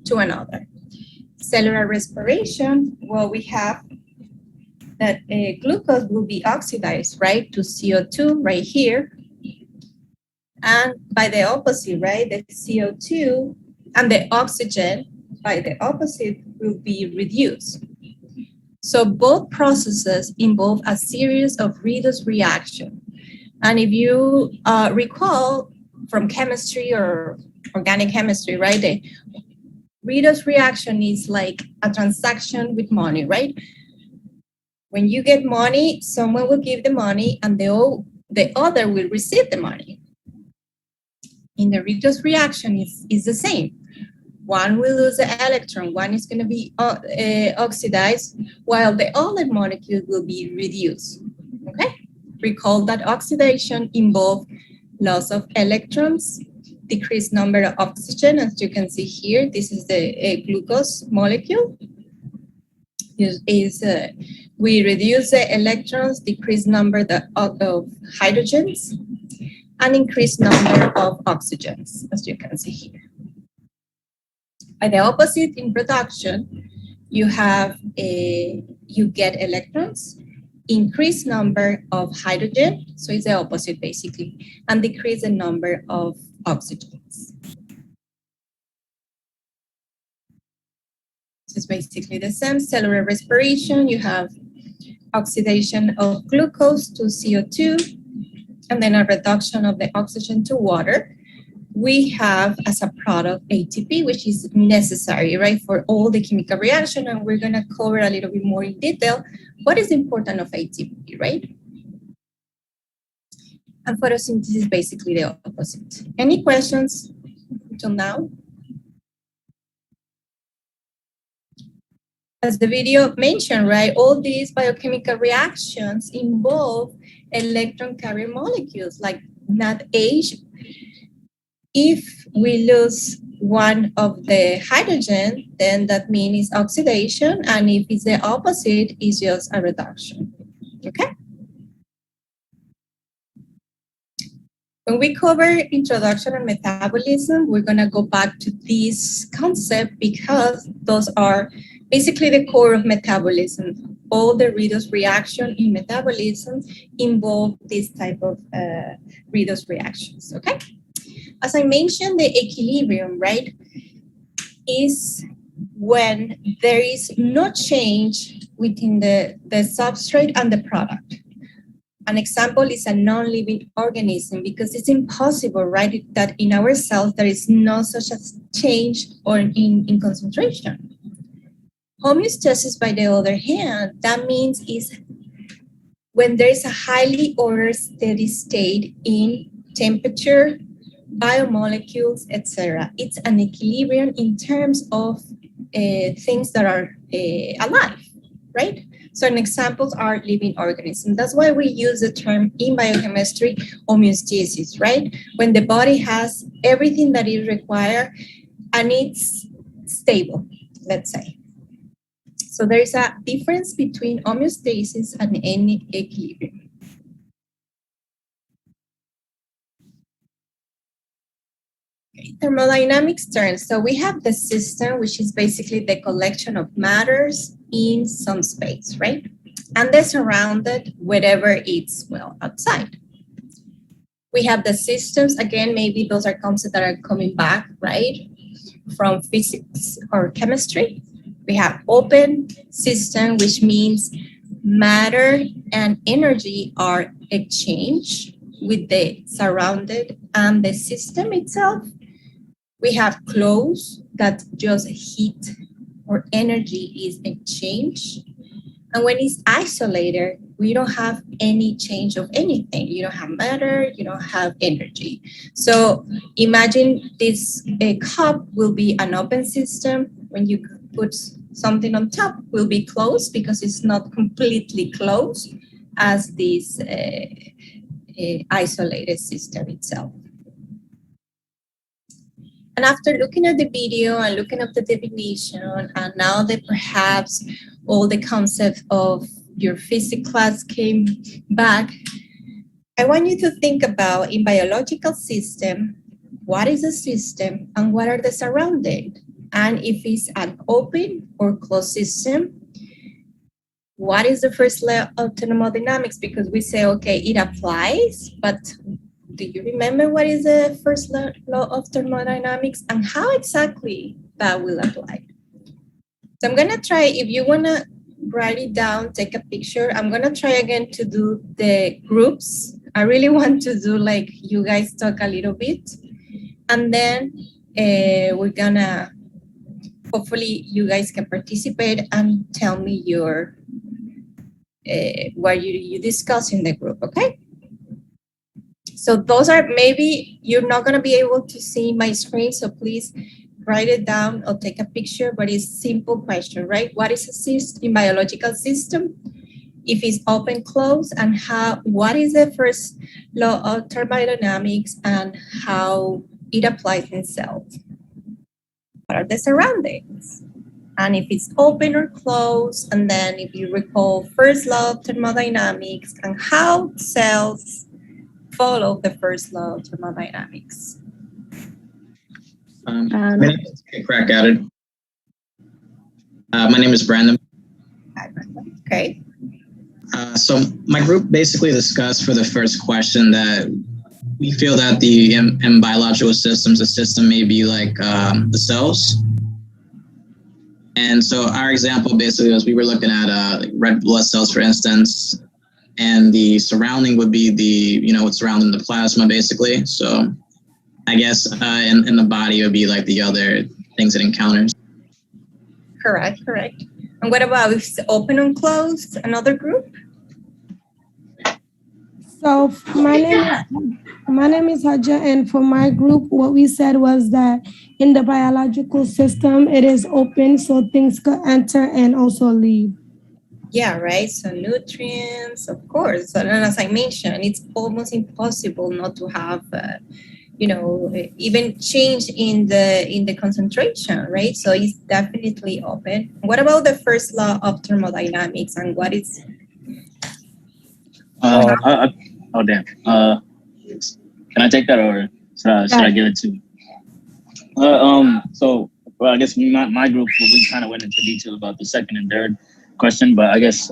to another. Cellular respiration, well, we have that glucose will be oxidized, right, to CO2 right here. And by the opposite, right, the CO2 and the oxygen, by the opposite, will be reduced. So both processes involve a series of redox reactions. And if you recall from chemistry or organic chemistry, right, the redox reaction is like a transaction with money, right? When you get money, someone will give the money and the other will receive the money. In the redox reaction, is the same. One will lose the electron, one is going to be oxidized, while the other molecule will be reduced. Okay? Recall that oxidation involves loss of electrons, decreased number of oxygen, as you can see here. This is the glucose molecule. We reduce the electrons, decrease number of hydrogens, and increase number of oxygens, as you can see here. By the opposite, in production, you get electrons, increase number of hydrogen, so it's the opposite basically, and decrease the number of oxygens. This is basically the same. Cellular respiration, you have oxidation of glucose to CO2, and then a reduction of the oxygen to water. We have as a product ATP, which is necessary, right, for all the chemical reaction, and we're going to cover a little bit more in detail what is important of ATP, right? And photosynthesis is basically the opposite. Any questions until now? As the video mentioned, right, all these biochemical reactions involve electron carrier molecules like NADH. If we lose one of the hydrogen, then that means oxidation, and if it's the opposite, it's just a reduction. Okay? When we cover introduction and metabolism, we're going to go back to this concept because those are basically the core of metabolism. All the redox reaction in metabolism involve this type of redox reactions, okay? As I mentioned, the equilibrium, right, is when there is no change within the substrate and the product. An example is a non-living organism because it's impossible, right, that in our cells there is no such a change or in concentration. Homeostasis, by the other hand, that means is when there is a highly ordered steady state in temperature, biomolecules, etc. It's an equilibrium in terms of things that are alive, right? So examples are living organisms. That's why we use the term in biochemistry homeostasis, right? When the body has everything that it requires and it's stable, let's say. So there is a difference between homeostasis and any equilibrium. Thermodynamics terms. So we have the system, which is basically the collection of matters in some space, right? And they're surrounded wherever it's, well, outside. We have the systems. Again, maybe those are concepts that are coming back, right, from physics or chemistry. We have open system, which means matter and energy are exchanged with the surrounded and the system itself. We have closed, that just heat or energy is exchanged. And when it's isolated, we don't have any change of anything. You don't have matter, you don't have energy. So imagine this cup will be an open system. When you put something on top, will be closed because it's not completely closed as this isolated system itself. And after looking at the video and looking at the definition, and now that perhaps all the concepts of your physics class came back, I want you to think about in biological system, what is a system and what are the surroundings? and if it's an open or closed system. What is the first law of thermodynamics? Because we say, okay, it applies, but do you remember what is the first law of thermodynamics and how exactly that will apply? So I'm gonna try, if you wanna write it down, take a picture, I'm gonna try again to do the groups. I really want to do like you guys talk a little bit, and then we're gonna, hopefully you guys can participate and tell me your what you discuss in the group, okay? So those are, maybe you're not gonna be able to see my screen, so please write it down or take a picture, but it's simple question, right? What is a system, biological system? If it's open, closed, and what is the first law of thermodynamics and how it applies in cells? What are the surroundings? And if it's open or closed, and then if you recall first law of thermodynamics and how cells follow the first law of thermodynamics. Take a crack at it. My name is Brandon. Hi, Brandon. Okay. So my group basically discussed for the first question that we feel that in biological systems, the system may be like the cells. And so our example basically was we were looking at red blood cells, for instance, and the surrounding would be what's surrounding the plasma, basically. So I guess in the body, it would be like the other things it encounters. Correct. And what about if it's open and closed, another group? So my name is Haja, and for my group, what we said was that in the biological system, it is open, so things could enter and also leave. Yeah, right. So nutrients, of course. And as I mentioned, it's almost impossible not to have, even change in the concentration, right? So it's definitely open. What about the first law of thermodynamics and what is? Oh damn. Can I take that, or should I give it to you? So I guess my group, we kind of went into detail about the second and third question, but I guess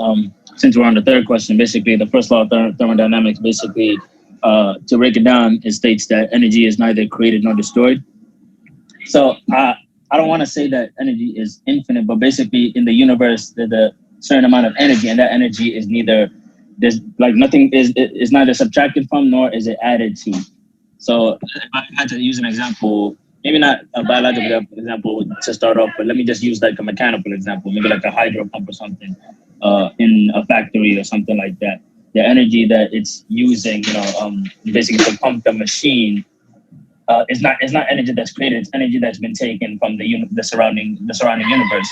since we're on the third question, basically the first law of thermodynamics, basically to break it down, it states that energy is neither created nor destroyed. So I don't want to say that energy is infinite, but basically in the universe, there's a certain amount of energy, and that energy is neither nothing is neither subtracted from nor is it added to. So if I had to use an example, maybe not a biological example to start off, but let me just use like a mechanical example, maybe like a hydro pump or something in a factory or something like that. The energy that it's using, basically to pump the machine, is not energy that's created. It's energy that's been taken from the surrounding universe.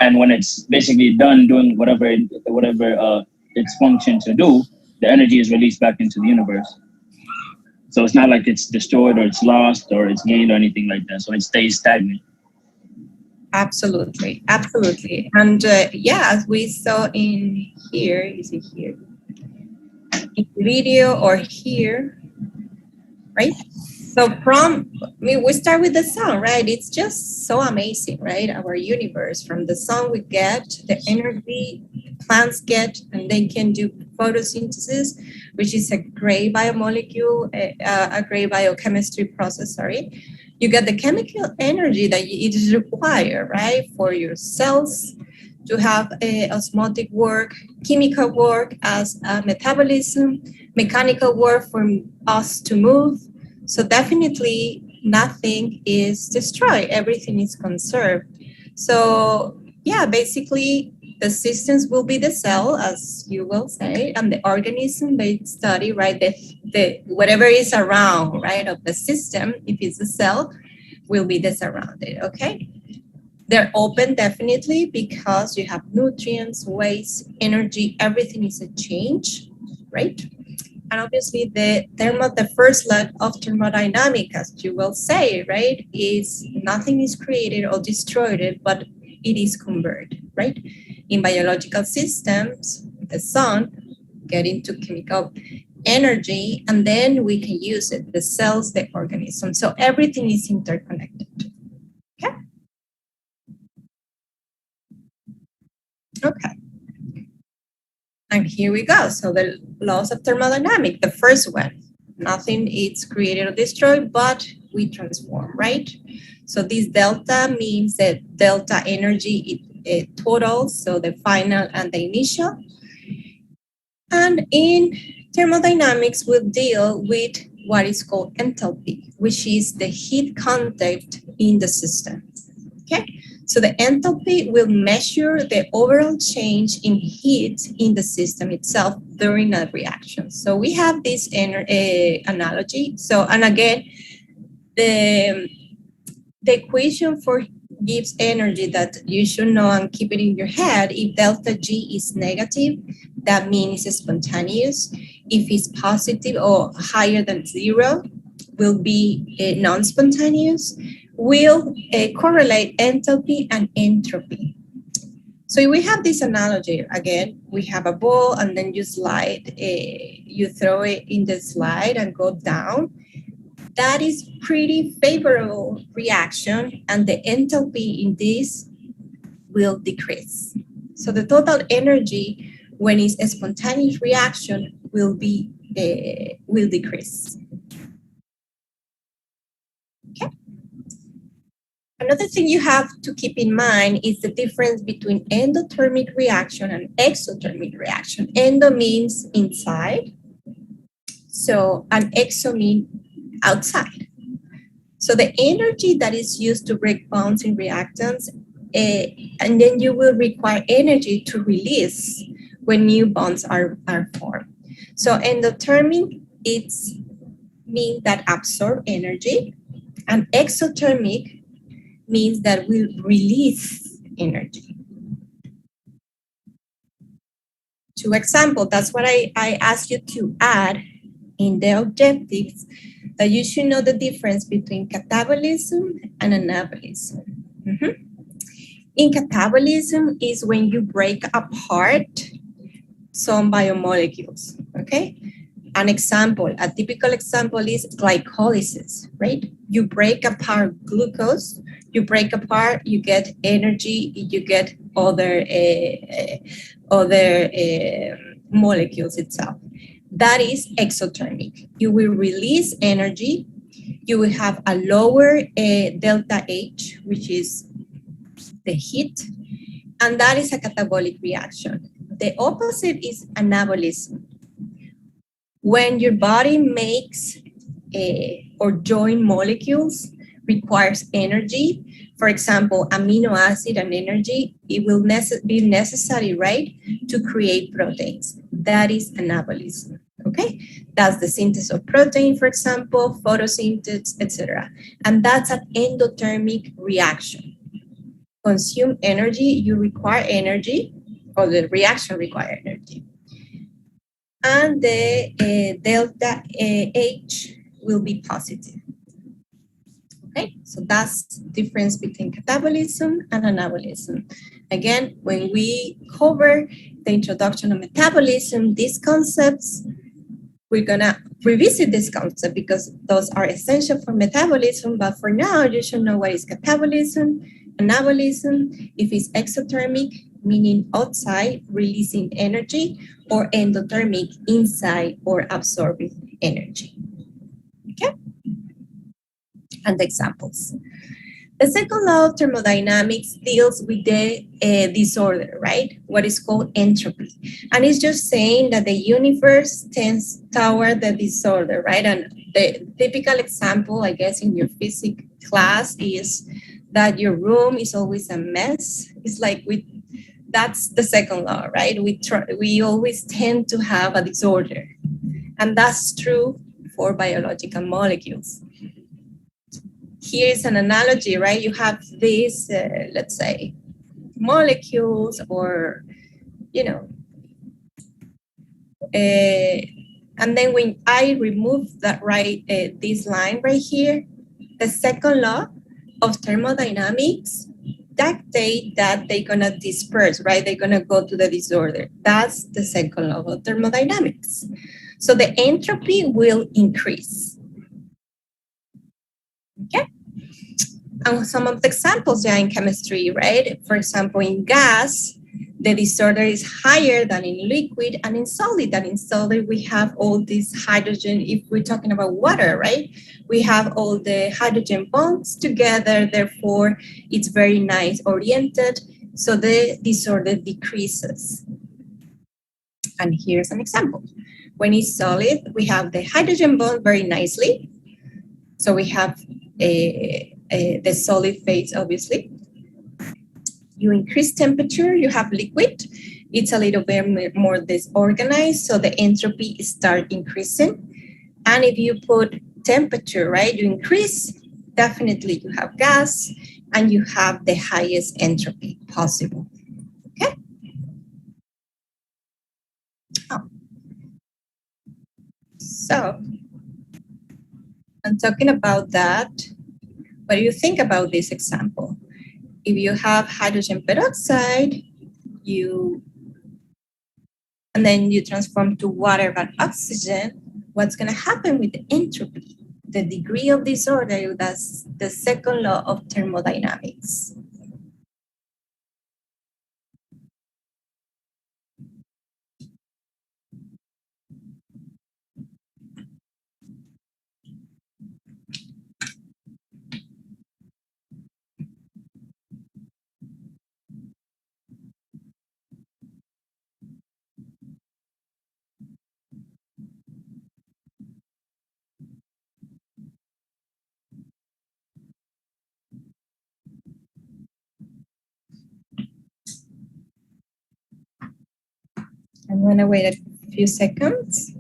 And when it's basically done doing whatever its function to do, the energy is released back into the universe. So it's not like it's destroyed or it's lost or it's gained or anything like that. So it stays stagnant. Absolutely. And as we saw in here, is it here? In the video or here, right? So we start with the sun, right? It's just so amazing, right? Our universe, from the sun we get the energy plants get, and they can do photosynthesis, which is a great biomolecule, a great biochemistry process, You get the chemical energy that it is required, right? For your cells to have osmotic work, chemical work as metabolism, mechanical work for us to move. So definitely nothing is destroyed. Everything is conserved. So basically the systems will be the cell, as you will say, and the organism they study, right? The whatever is around, right, of the system, if it's a cell, will be the surrounding, okay? They're open definitely because you have nutrients, waste, energy, everything is a change, right? And obviously the first law of thermodynamics, as you will say, right, is nothing is created or destroyed, but it is converted, right? In biological systems, the sun get into chemical energy, and then we can use it, the cells, the organism. So everything is interconnected. Okay? Okay. And here we go. So the laws of thermodynamics, the first one, nothing is created or destroyed, but we transform, right? So this delta means that delta energy total, so the final and the initial. And in thermodynamics, we'll deal with what is called enthalpy, which is the heat content in the system, okay? So the enthalpy will measure the overall change in heat in the system itself during a reaction. So we have this analogy. So, and again, the equation for Gibbs energy that you should know and keep it in your head, if delta G is negative, that means it's spontaneous. If it's positive or higher than 0, will be non-spontaneous. Will correlate enthalpy and entropy. So we have this analogy. Again, we have a ball and then you slide, you throw it in the slide and go down. That is pretty favorable reaction, and the enthalpy in this will decrease. So the total energy when it's a spontaneous reaction will decrease. Okay. Another thing you have to keep in mind is the difference between endothermic reaction and exothermic reaction. Endo means inside, so an exo means outside. So the energy that is used to break bonds in reactants, and then you will require energy to release when new bonds are formed. So endothermic, it's means that absorb energy, and exothermic means that will release energy. 2 examples, that's what I asked you to add in the objectives, that you should know the difference between catabolism and anabolism. In catabolism is when you break apart some biomolecules, okay? An example, a typical example is glycolysis, right? You break apart glucose, you break apart, you get energy, you get other molecules itself. That is exothermic. You will release energy, you will have a lower delta H, which is the heat, and that is a catabolic reaction. The opposite is anabolism. When your body makes or join molecules, requires energy. For example, amino acid and energy, it will be necessary, right, to create proteins. That is anabolism, okay? That's the synthesis of protein, for example, photosynthesis, etc. And that's an endothermic reaction. Consume energy, you require energy, or the reaction requires energy. And the delta H will be positive. Okay, so that's the difference between catabolism and anabolism. Again, when we cover the introduction of metabolism, these concepts, we're gonna revisit this concept because those are essential for metabolism, but for now, you should know what is catabolism, anabolism, if it's exothermic, meaning outside, releasing energy, or endothermic, inside or absorbing energy. Okay? And the examples. The second law of thermodynamics deals with the disorder, right? What is called entropy. And it's just saying that the universe tends toward the disorder, right? And the typical example, I guess, in your physics class is that your room is always a mess. It's like that's the second law, right? We always tend to have a disorder. And that's true for biological molecules. Here's an analogy, right? You have these, let's say, molecules or, you know, and then when I remove that, right, this line right here, the second law of thermodynamics dictate that they're gonna disperse, right? They're gonna go to the disorder. That's the second law of thermodynamics. So the entropy will increase. Okay? And some of the examples in chemistry, right? For example, in gas, the disorder is higher than in liquid, and in solid. And in solid, we have all this hydrogen. If we're talking about water, right? We have all the hydrogen bonds together. Therefore, it's very nice oriented. So the disorder decreases. And here's an example. When it's solid, we have the hydrogen bond very nicely. So we have the solid phase, obviously. You increase temperature, you have liquid. It's a little bit more disorganized, so the entropy start increasing. And if you put temperature, right, you increase, definitely you have gas, and you have the highest entropy possible. Okay? Oh. So, I'm talking about that. What do you think about this example? If you have hydrogen peroxide, and then you transform to water and oxygen, what's going to happen with the entropy? The degree of disorder, that's the second law of thermodynamics. I'm going to wait a few seconds.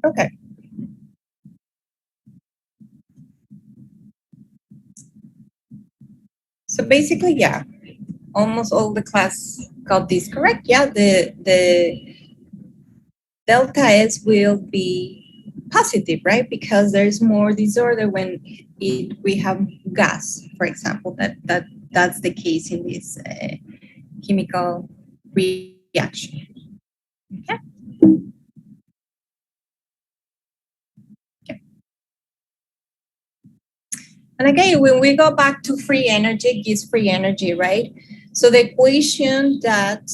Okay. So basically, yeah, almost all the class got this correct. Yeah, the delta S will be positive, right? Because there's more disorder when we have gas, for example. That's the case in this chemical reaction. Okay. And again, when we go back to free energy, gives free energy, right? So the equation that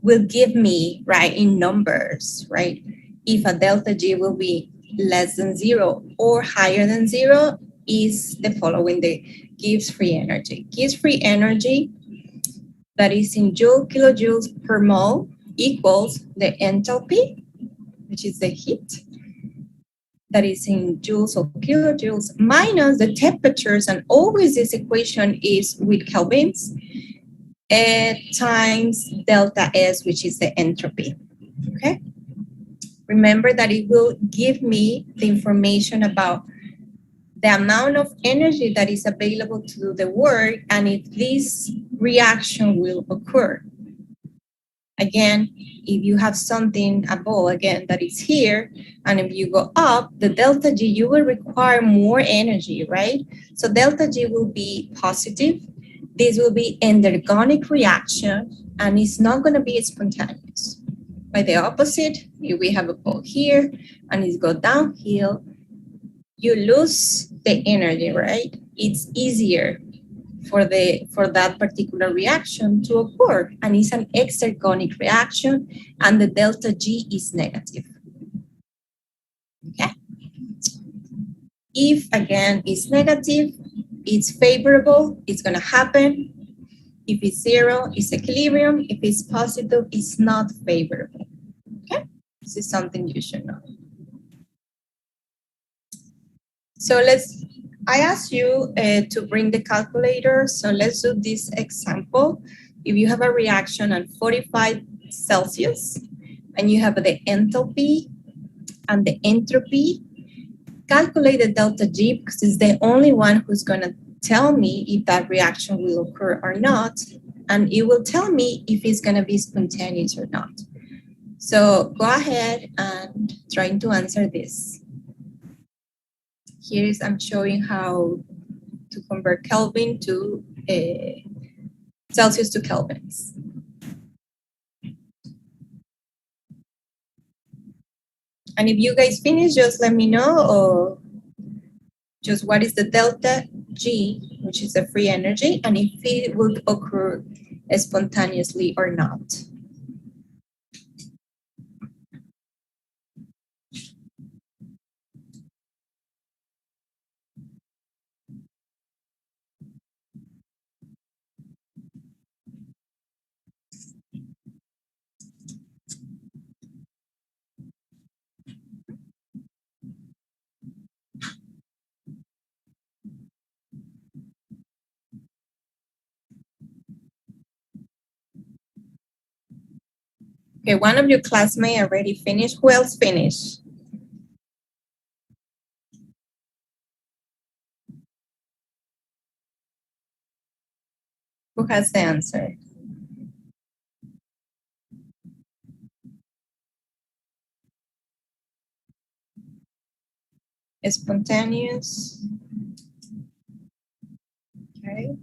will give me, right, in numbers, right, if a delta G will be less than 0 or higher than 0 is the following, the Gibbs free energy. Gibbs free energy that is in kilojoules per mole equals the enthalpy, which is the heat, that is in joules or kilojoules, minus the temperatures, and always this equation is with kelvins, times delta S, which is the entropy, okay? Remember that it will give me the information about the amount of energy that is available to do the work and if this reaction will occur. Again, if you have something above, again, that is here, and if you go up, the delta G, you will require more energy, right? So delta G will be positive. This will be endergonic reaction, and it's not going to be spontaneous. By the opposite, if we have a pole here, and it goes downhill, you lose the energy, right? It's easier for that particular reaction to occur, and it's an exergonic reaction, and the delta G is negative. Okay. If again it's negative, it's favorable, it's going to happen. If it's 0, it's equilibrium. If it's positive, it's not favorable. Okay, this is something you should know. So I asked you to bring the calculator. So let's do this example. If you have a reaction at 45 Celsius and you have the enthalpy and the entropy, calculate the delta G because it's the only one who's going to tell me if that reaction will occur or not, and it will tell me if it's going to be spontaneous or not. So go ahead and try to answer this. Here is I'm showing how to convert Kelvin to Celsius to Kelvins. And if you guys finish, just let me know, or just what is the delta G, which is the free energy, and if it would occur spontaneously or not. Okay, one of your classmates already finished. Who else finished? Who has the answer? Spontaneous. Okay.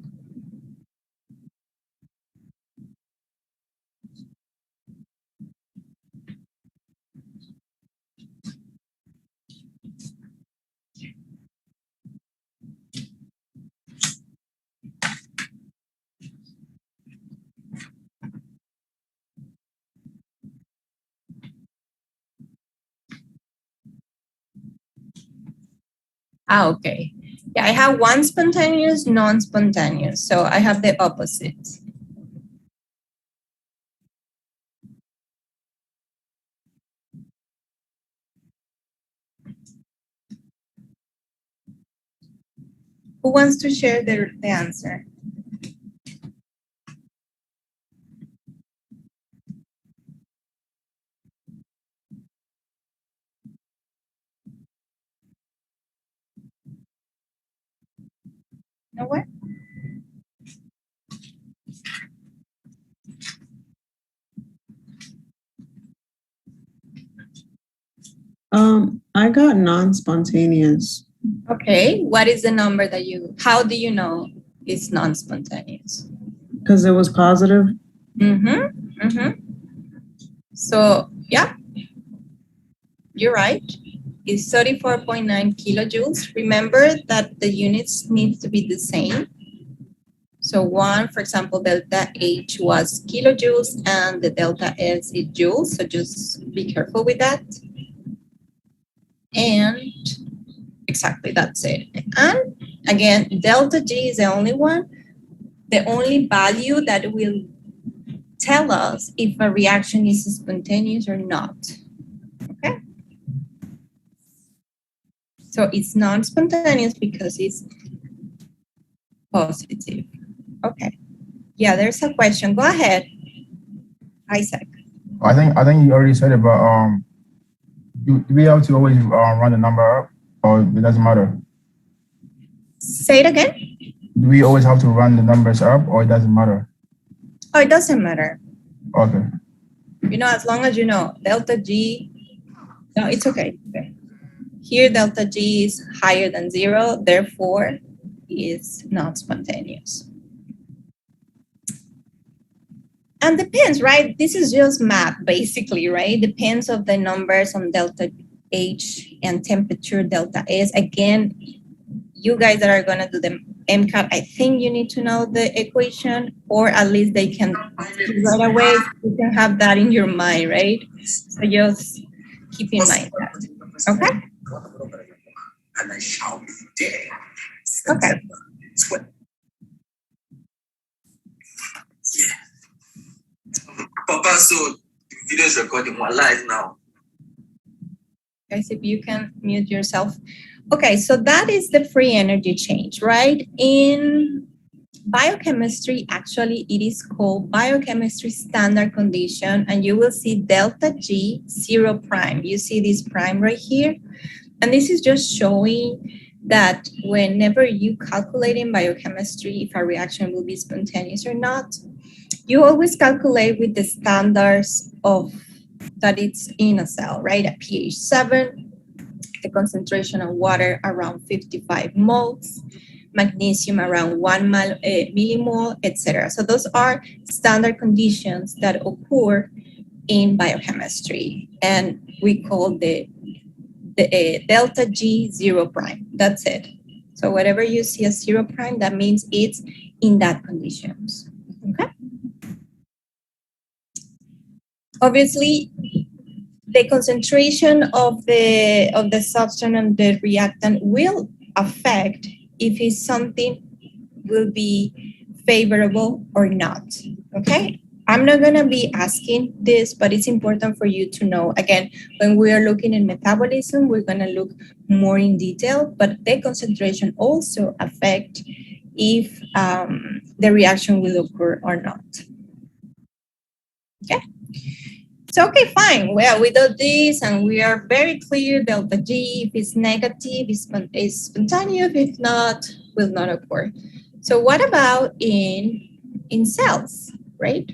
Okay. Yeah, I have one spontaneous, non-spontaneous. So I have the opposite. Who wants to share the answer? No what? I got non-spontaneous. Okay, what is the number that how do you know it's non-spontaneous? Because it was positive. So, yeah, you're right. It's 34.9 kilojoules. Remember that the units need to be the same. So one, for example, delta H was kilojoules and the delta S is joules. So just be careful with that. And exactly, that's it. And again, delta G is the only one, the only value that will tell us if a reaction is spontaneous or not. Okay? So it's non-spontaneous because it's positive. Okay. Yeah, there's a question. Go ahead, Isaac. I think you already said it, but do we have to always run the number up, or it doesn't matter? Say it again. Do we always have to run the numbers up, or it doesn't matter? Oh, it doesn't matter. Okay. You know, as long as you know delta G, no, it's okay. Here, delta G is higher than 0, therefore, is not spontaneous. And depends, right? This is just math, basically, right? Depends of the numbers on delta H and temperature delta S. Again, you guys that are going to do the MCAT, I think you need to know the equation, or at least they can right away. You can have that in your mind, right? So just keep in mind that. Okay? And I shall be dead. Okay. Yeah. Papa, so the video is recording one live now. Guys, if you can mute yourself. Okay, so that is the free energy change, right? In biochemistry, actually, it is called biochemistry standard condition, and you will see delta G 0 prime. You see this prime right here? And this is just showing that whenever you calculate in biochemistry if a reaction will be spontaneous or not, you always calculate with the standards of that it's in a cell, right? A pH 7, the concentration of water around 55 moles, magnesium around 1 millimole, etc. So those are standard conditions that occur in biochemistry, and we call the delta G 0 prime. That's it. So whatever you see as 0 prime, that means it's in that conditions. Okay. Obviously, the concentration of the substance and the reactant will affect if it's something will be favorable or not. Okay. I'm not going to be asking this, but it's important for you to know. Again, when we are looking at metabolism, we're going to look more in detail, but the concentration also affect if the reaction will occur or not. Okay. So, okay, fine. Well, we do this and we are very clear delta G, if it's negative, is spontaneous, if not, will not occur. So what about in cells, right?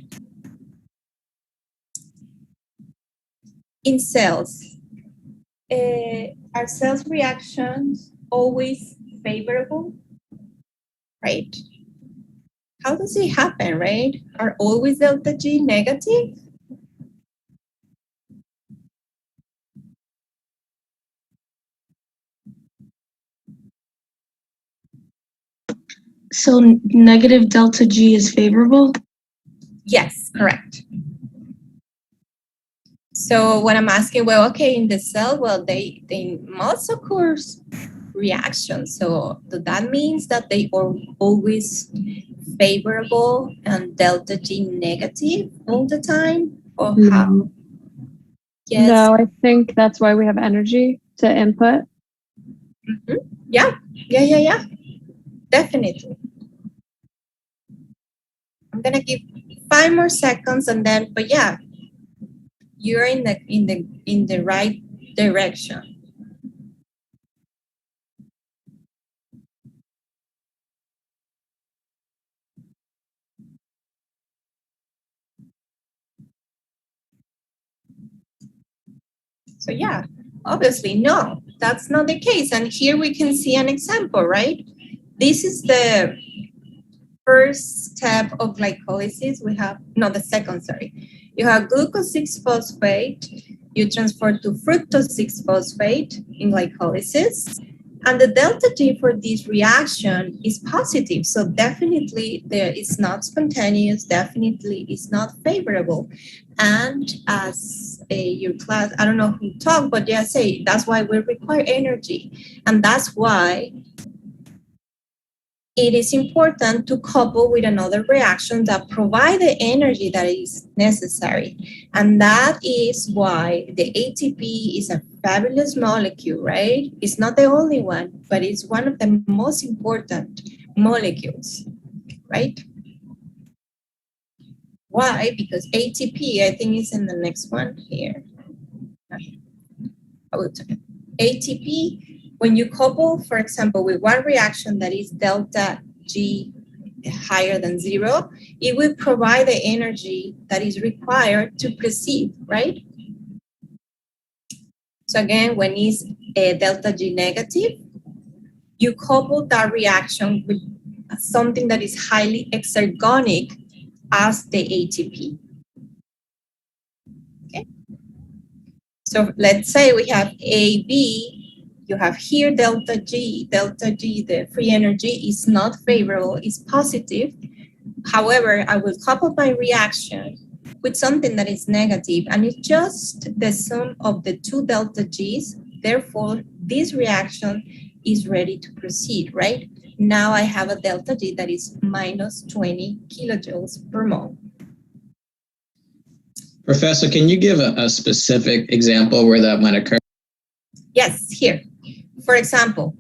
In cells, are cells reactions always favorable, right? How does it happen, right? Are always delta G negative? So negative delta G is favorable? Yes, correct. So when I'm asking, well, okay, in the cell, well, they must occur reactions. So that means that they are always favorable and delta G negative all the time? Or how? Yes. No, I think that's why we have energy to input. Mm-hmm. Yeah. Definitely. I'm gonna give 5 more seconds and then, but yeah, you're in the right direction. So yeah, obviously, no, that's not the case. And here we can see an example, right? This is the first step of glycolysis. We have, no, the second, sorry. You have glucose 6-phosphate. You transfer to fructose 6-phosphate in glycolysis. And the delta G for this reaction is positive. So definitely it's not spontaneous, definitely it's not favorable. And as your class, I don't know who talked, but yeah, say that's why we require energy. And that's why it is important to couple with another reaction that provide the energy that is necessary. And that is why the ATP is a fabulous molecule, right? It's not the only one, but it's one of the most important molecules, right? Why? Because ATP, I think is in the next one here. I will tell you. ATP, when you couple, for example, with one reaction that is delta G higher than 0, it will provide the energy that is required to proceed, right? So again, when it's delta G negative, you couple that reaction with something that is highly exergonic as the ATP. Okay. So let's say we have AB. You have here delta G, the free energy is not favorable, it's positive. However, I will couple my reaction with something that is negative, and it's just the sum of the 2 delta G's. Therefore, this reaction is ready to proceed, right? Now I have a delta G that is minus 20 kilojoules per mole. Professor, can you give a specific example where that might occur? Yes, here. For example,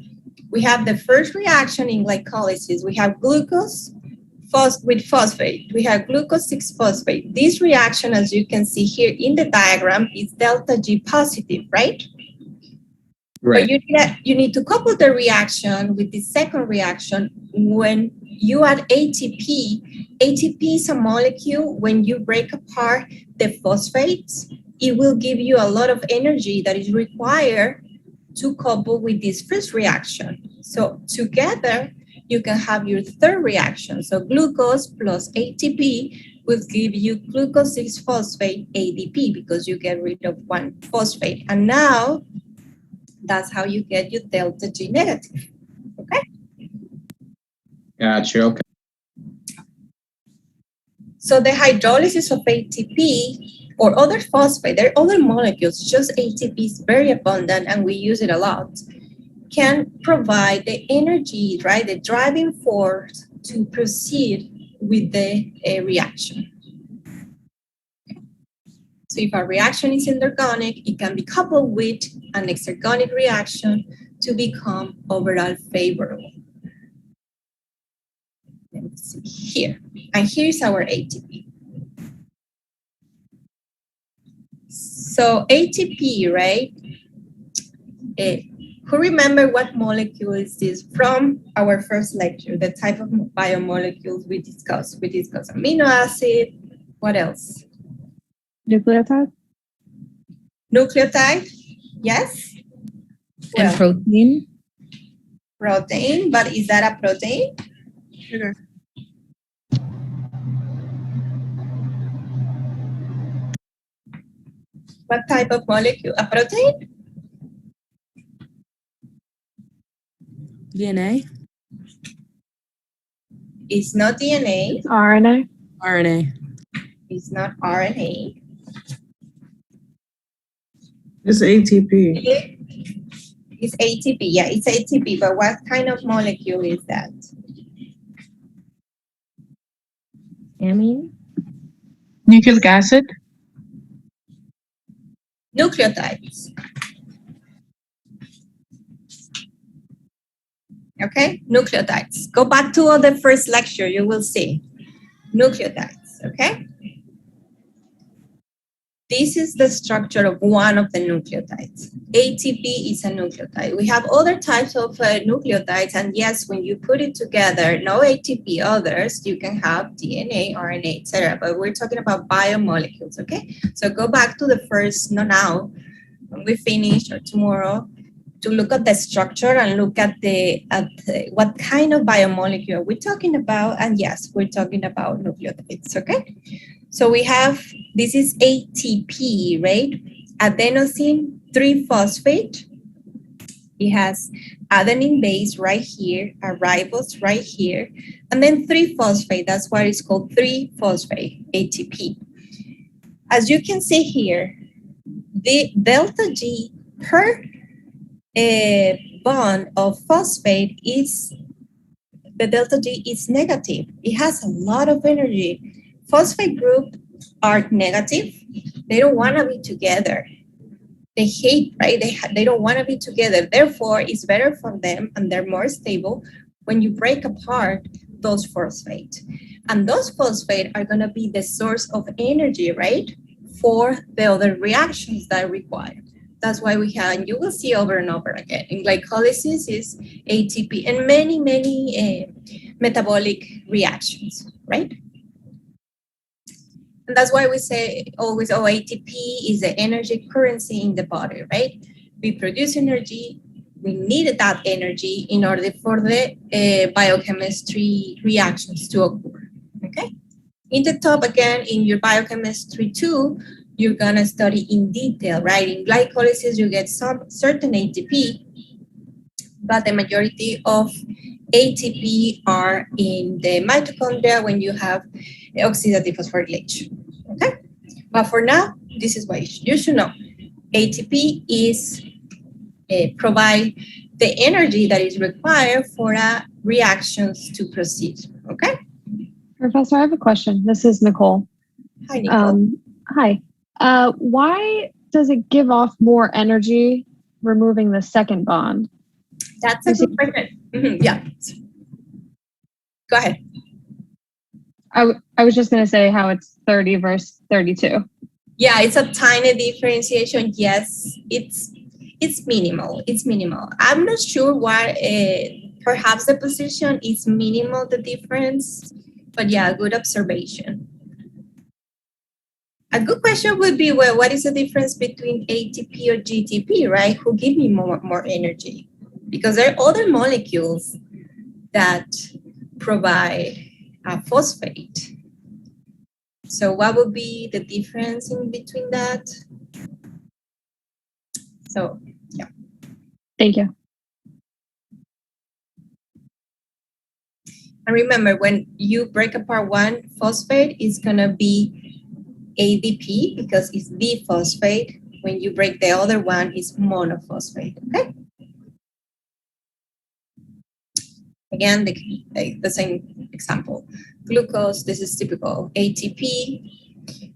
we have the first reaction in glycolysis. We have glucose with phosphate. We have glucose 6-phosphate. This reaction, as you can see here in the diagram, is delta G positive, right? Right. But you need to couple the reaction with the second reaction. When you add ATP, ATP is a molecule, when you break apart the phosphates, it will give you a lot of energy that is required to couple with this first reaction. So together, you can have your third reaction. So glucose plus ATP will give you glucose 6-phosphate ADP because you get rid of one phosphate. And now that's how you get your delta G negative. Okay? Gotcha. Okay. So the hydrolysis of ATP or other phosphate, there are other molecules, just ATP is very abundant and we use it a lot, can provide the energy, right, the driving force to proceed with the reaction. So if a reaction is endergonic, it can be coupled with an exergonic reaction to become overall favorable. Let me see here. And here's our ATP. So ATP, right? Who remember what molecule is this from our first lecture, the type of biomolecules we discussed? We discussed amino acid, what else? Nucleotide? Nucleotide, yes. And protein? Protein, but is that a protein? Sugar. What type of molecule? A protein? DNA? It's not DNA. RNA? RNA. It's not RNA. It's ATP. It's ATP. Yeah, it's ATP. But what kind of molecule is that? Amine? Nucleic acid? Nucleotides. Okay, nucleotides. Go back to the first lecture, you will see. Nucleotides, okay? This is the structure of one of the nucleotides. ATP is a nucleotide. We have other types of nucleotides, and yes, when you put it together, no ATP, others, you can have DNA, RNA, etc. But we're talking about biomolecules, okay? So go back to the first, not now, when we finish or tomorrow, to look at the structure and look at what kind of biomolecule we're talking about. And yes, we're talking about nucleotides, okay? So we have, this is ATP, right? Adenosine 3-phosphate. It has adenine base right here, a ribose right here, and then 3-phosphate. That's why it's called 3-phosphate, ATP. As you can see here, the delta G per bond of phosphate is, the delta G is negative. It has a lot of energy. Phosphate group are negative. They don't want to be together. They hate, right? They don't want to be together. Therefore, it's better for them and they're more stable when you break apart those phosphate. And those phosphate are going to be the source of energy, right? For the other reactions that are required. That's why we have, and you will see over and over again, in glycolysis is ATP and many, many metabolic reactions, right? And that's why we say always, oh, ATP is the energy currency in the body, right? We produce energy, we need that energy in order for the biochemistry reactions to occur, okay? In the top, again, in your biochemistry 2, you're gonna study in detail, right? In glycolysis, you get some certain ATP, but the majority of ATP are in the mitochondria when you have oxidative phosphorylation, okay? But for now, this is what you should know. ATP is provide the energy that is required for reactions to proceed, okay? Professor, I have a question. This is Nicole. Hi, Nicole. Hi. Why does it give off more energy removing the second bond? That's a good question. Mm-hmm. Yeah. Go ahead. I was just going to say how it's 30 versus 32. Yeah, it's a tiny differentiation. Yes, it's It's minimal. It's minimal. I'm not sure why. Perhaps the position is minimal, the difference. But yeah, good observation. A good question would be, well, what is the difference between ATP or GTP, right? Who give me more energy? Because there are other molecules that provide a phosphate. So what would be the difference in between that? So, yeah. Thank you. And remember, when you break apart one phosphate, it's going to be ADP because it's the phosphate. When you break the other one, it's monophosphate, okay? Again, the same example. Glucose, this is typical. ATP,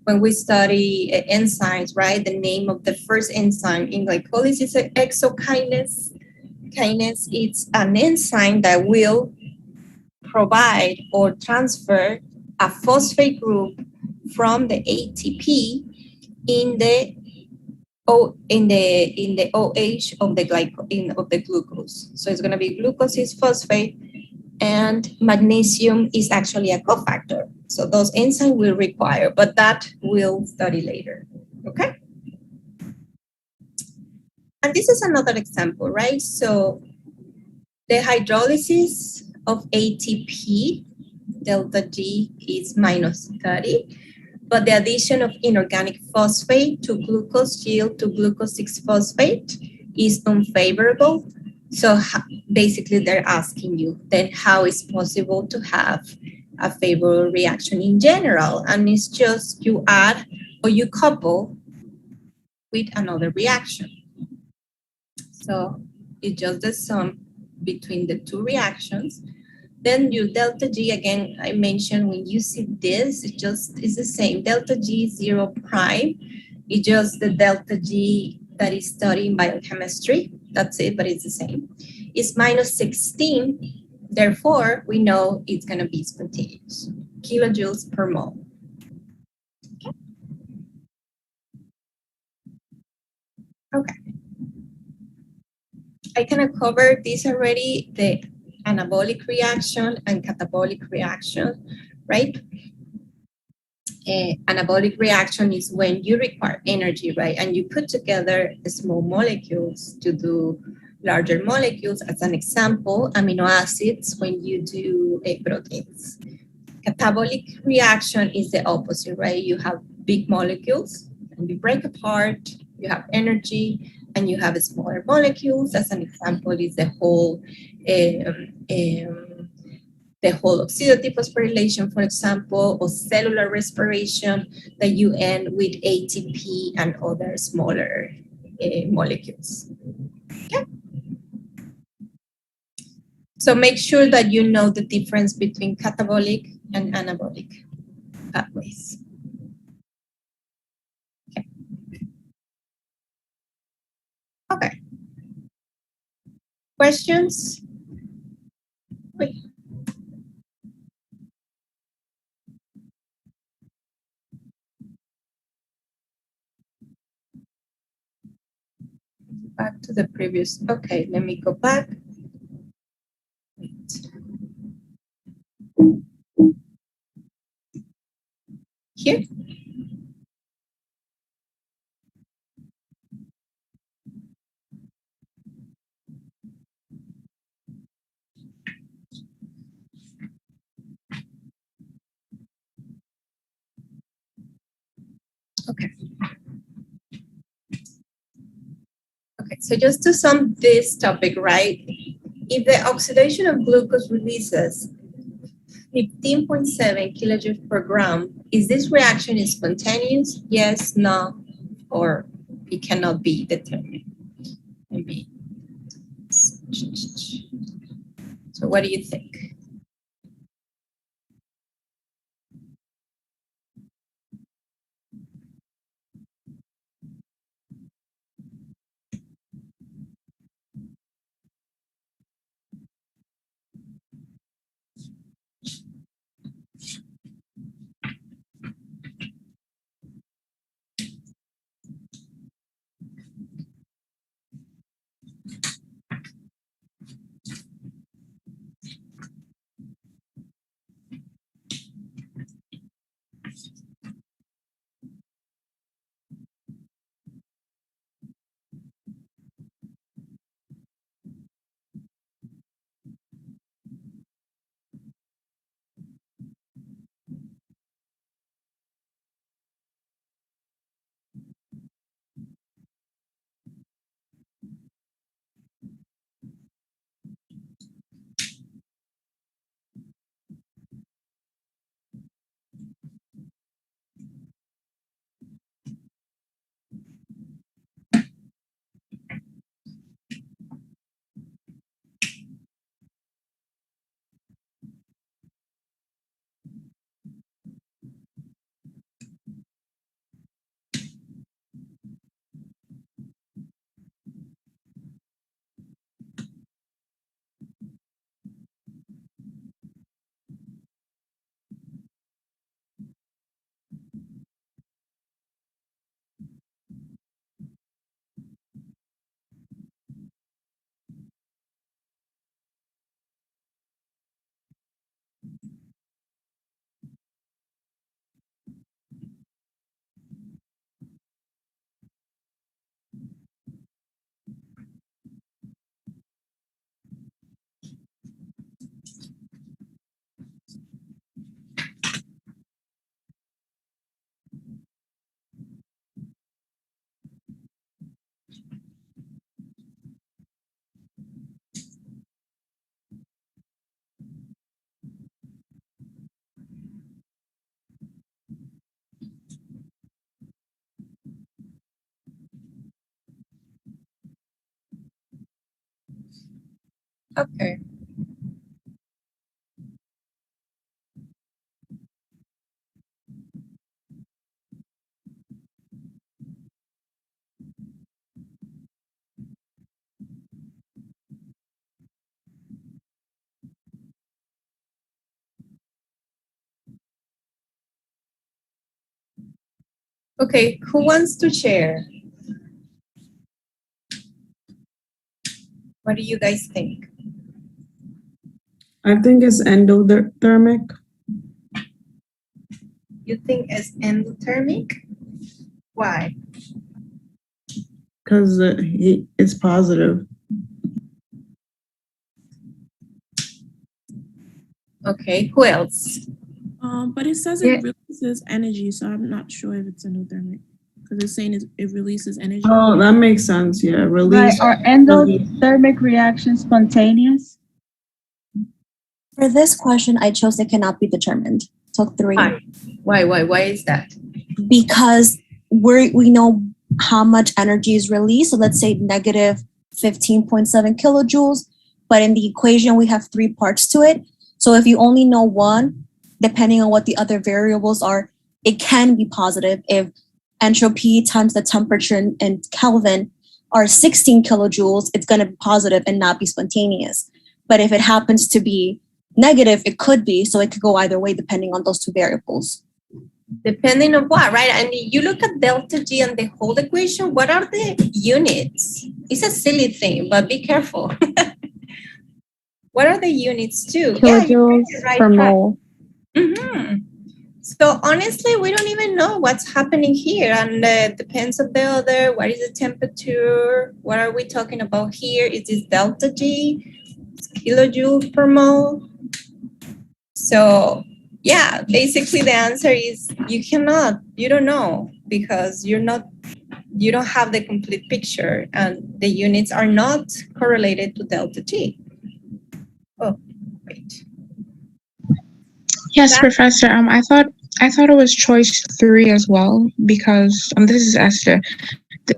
when we study enzymes, right? The name of the first enzyme in glycolysis is exokinase. Kinase, it's an enzyme that will provide or transfer a phosphate group from the ATP in the OH of the glucose. So it's going to be glucose is phosphate, and magnesium is actually a cofactor. So those enzymes will require, but that we'll study later. Okay. And this is another example, right? So the hydrolysis of ATP, delta G is minus 30, but the addition of inorganic phosphate to glucose yield to glucose 6-phosphate is unfavorable. So basically they're asking you then how is possible to have a favorable reaction in general? And it's just you add or you couple with another reaction. So it's just the sum between the two reactions. Then your delta G, again, I mentioned when you see this, it just is the same. Delta G is 0 prime. It's just the delta G that is studied in biochemistry. That's it, but it's the same. It's minus 16. Therefore, we know it's going to be spontaneous. Kilojoules per mole. Okay. I kind of covered this already, the anabolic reaction and catabolic reaction, right? Anabolic reaction is when you require energy, right? And you put together small molecules to do larger molecules. As an example, amino acids when you do proteins. Catabolic reaction is the opposite, right? You have big molecules and you break apart, you have energy, and you have smaller molecules. As an example is the whole oxidative phosphorylation, for example, or cellular respiration that you end with ATP and other smaller molecules. Okay. So make sure that you know the difference between catabolic and anabolic pathways. Okay. Okay. Questions? Wait. Back to the previous. Okay, let me go back. Here. Okay. Okay, so just to sum this topic, right? If the oxidation of glucose releases 15.7 kilojoules per gram, is this reaction spontaneous? Yes, no, or it cannot be determined? Maybe. So what do you think? Okay. Okay, who wants to share? What do you guys think? I think it's endothermic. You think it's endothermic? Why? Because it's positive. Okay, who else? But it says it releases energy, so I'm not sure if it's endothermic because it's saying it releases energy. Oh, that makes sense. Yeah, release. Right. Are endothermic reactions spontaneous? For this question, I chose it cannot be determined. So 3. Why is that? Because we know how much energy is released. So let's say negative 15.7 kilojoules. But in the equation, we have 3 parts to it. So if you only know one, depending on what the other variables are, it can be positive. If entropy times the temperature in Kelvin are 16 kilojoules, it's going to be positive and not be spontaneous. But if it happens to be negative, it could be. So it could go either way depending on those 2 variables. Depending on what, right? And you look at delta G and the whole equation, what are the units? It's a silly thing, but be careful. What are the units too? Kilojoules per mole. Mm-hmm. So honestly, we don't even know what's happening here, and depends on the other. What is the temperature? What are we talking about here? Is this delta G? It's kilojoules per mole. So yeah, basically the answer is you don't know because you don't have the complete picture, and the units are not correlated to delta G. Oh, wait. Yes, Professor. I thought it was choice 3 as well because this is Esther.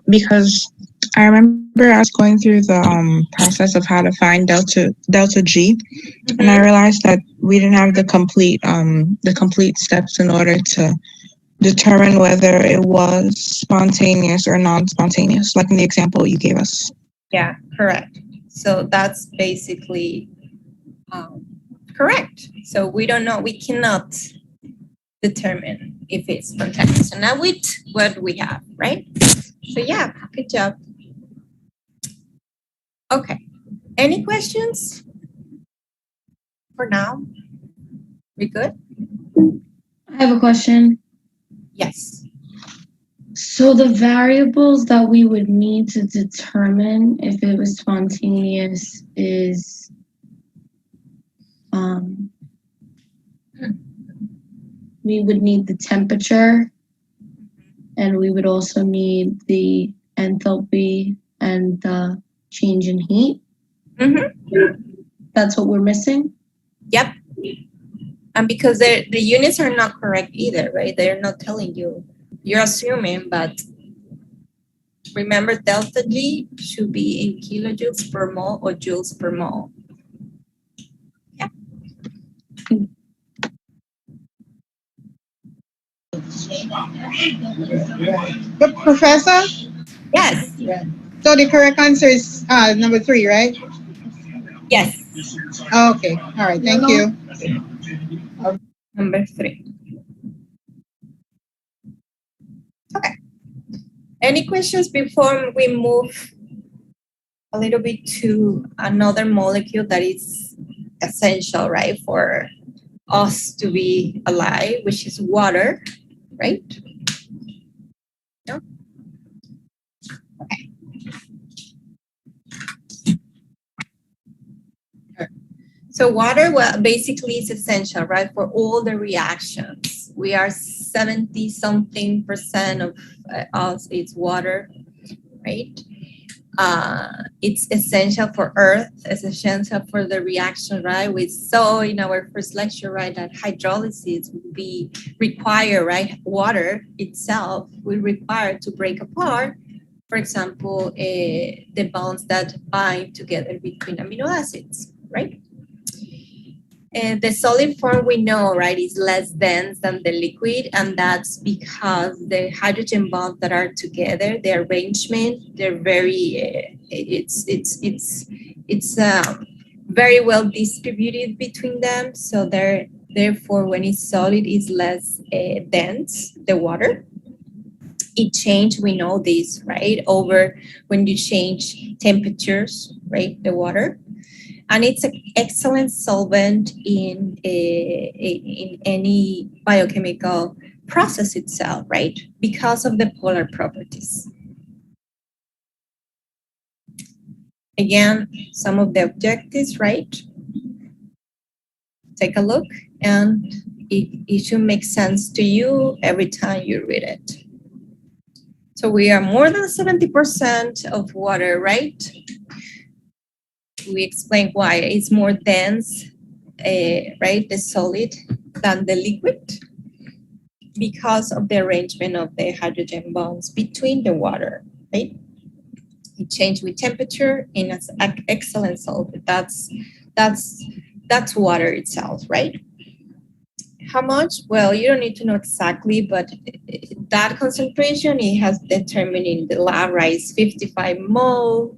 Because I remember us going through the process of how to find delta G, and I realized that we didn't have the complete steps in order to determine whether it was spontaneous or non-spontaneous, like in the example you gave us. Yeah, correct. So that's basically correct. So we don't know, we cannot determine if it's spontaneous. So now with what we have, right? So yeah, good job. Okay, any questions for now? We good? I have a question. Yes. So the variables that we would need to determine if it was spontaneous is we would need the temperature, and we would also need the enthalpy and the change in heat. That's what we're missing? Yep. And because the units are not correct either, right? They're not telling you. You're assuming, but remember delta G should be in kilojoules per mole or joules per mole. Yeah. But Professor? Yes. So the correct answer is number 3, right? Yes. Okay. All right. Thank you. Number 3. Okay. Any questions before we move a little bit to another molecule that is essential, right, for us to be alive, which is water, right? No? Okay. So water, well, basically is essential, right, for all the reactions. We are 70-something% of us is water, right? It's essential for Earth, it's essential for the reaction, right? We saw in our first lecture, right, that hydrolysis would be required, right? Water itself will require to break apart for example, the bonds that bind together between amino acids, right? And the solid form we know, right, is less dense than the liquid, and that's because the hydrogen bonds that are together, the arrangement, they're very, it's very well distributed between them. So therefore, when it's solid, it's less dense, the water. It changes, we know this, right, over when you change temperatures, right, the water. And it's an excellent solvent in any biochemical process itself, right? Because of the polar properties. Again, some of the objectives, right? Take a look, and it should make sense to you every time you read it. So we are more than 70% of water, right? We explain why it's more dense, right, the solid than the liquid, because of the arrangement of the hydrogen bonds between the water, right? It changes with temperature in an excellent solvent. That's water itself, right? How much? Well, you don't need to know exactly, but that concentration, it has determined in the lab, right, is 55 mole,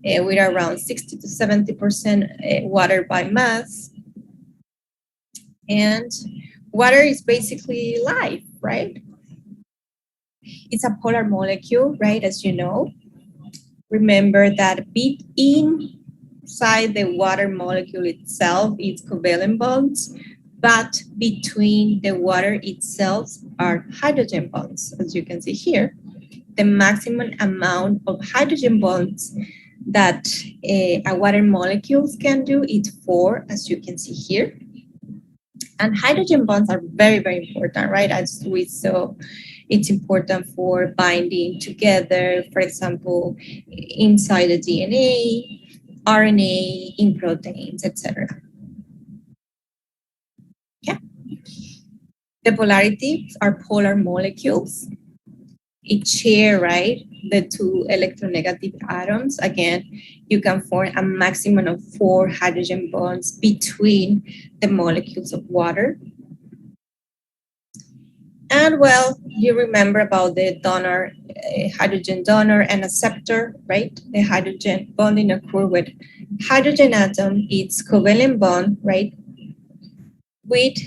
with around 60 to 70% water by mass. And water is basically life, right? It's a polar molecule, right, as you know. Remember that inside the water molecule itself, it's covalent bonds, but between the water itself are hydrogen bonds, as you can see here. The maximum amount of hydrogen bonds that a water molecules can do is 4, as you can see here. And hydrogen bonds are very, very important, right? As we saw, it's important for binding together, for example, inside the DNA, RNA, in proteins, etc. Yeah. The polarities are polar molecules. It share, right, the 2 electronegative atoms. Again, you can form a maximum of 4 hydrogen bonds between the molecules of water. And well, you remember about the donor, hydrogen donor and acceptor, right? The hydrogen bonding occur with hydrogen atom, it's covalent bond, right? With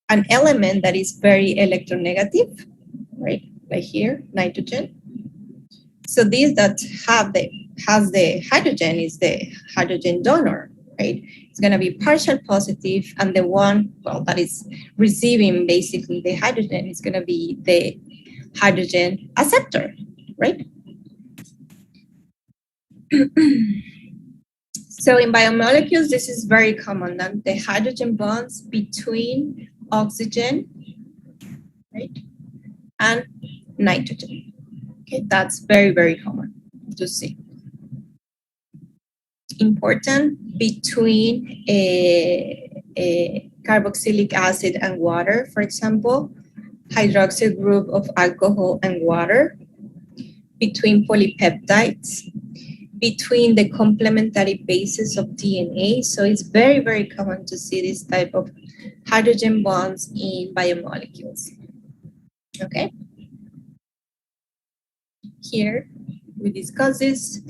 an element that is very electronegative, right? Right here, nitrogen. So this that has the hydrogen is the hydrogen donor, right? It's going to be partial positive, and the one, well, that is receiving basically the hydrogen is going to be the hydrogen acceptor, right? So in biomolecules, this is very common, that the hydrogen bonds between oxygen, right, and nitrogen. Okay, that's very, very common to see. Important between a carboxylic acid and water, for example, hydroxyl group of alcohol and water, between polypeptides, between the complementary bases of DNA. So it's very, very common to see this type of hydrogen bonds in biomolecules. Okay. Here we discuss this.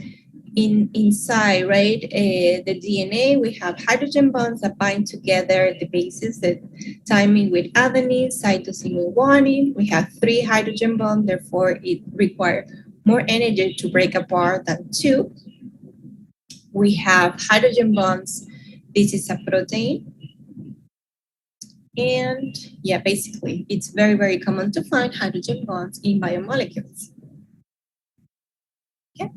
Inside, right, the DNA, we have hydrogen bonds that bind together the bases, the thymine with adenine, cytosine with guanine. We have 3 hydrogen bonds, therefore it requires more energy to break apart than 2. We have hydrogen bonds. This is a protein. And yeah, basically, it's very, very common to find hydrogen bonds in biomolecules. Okay.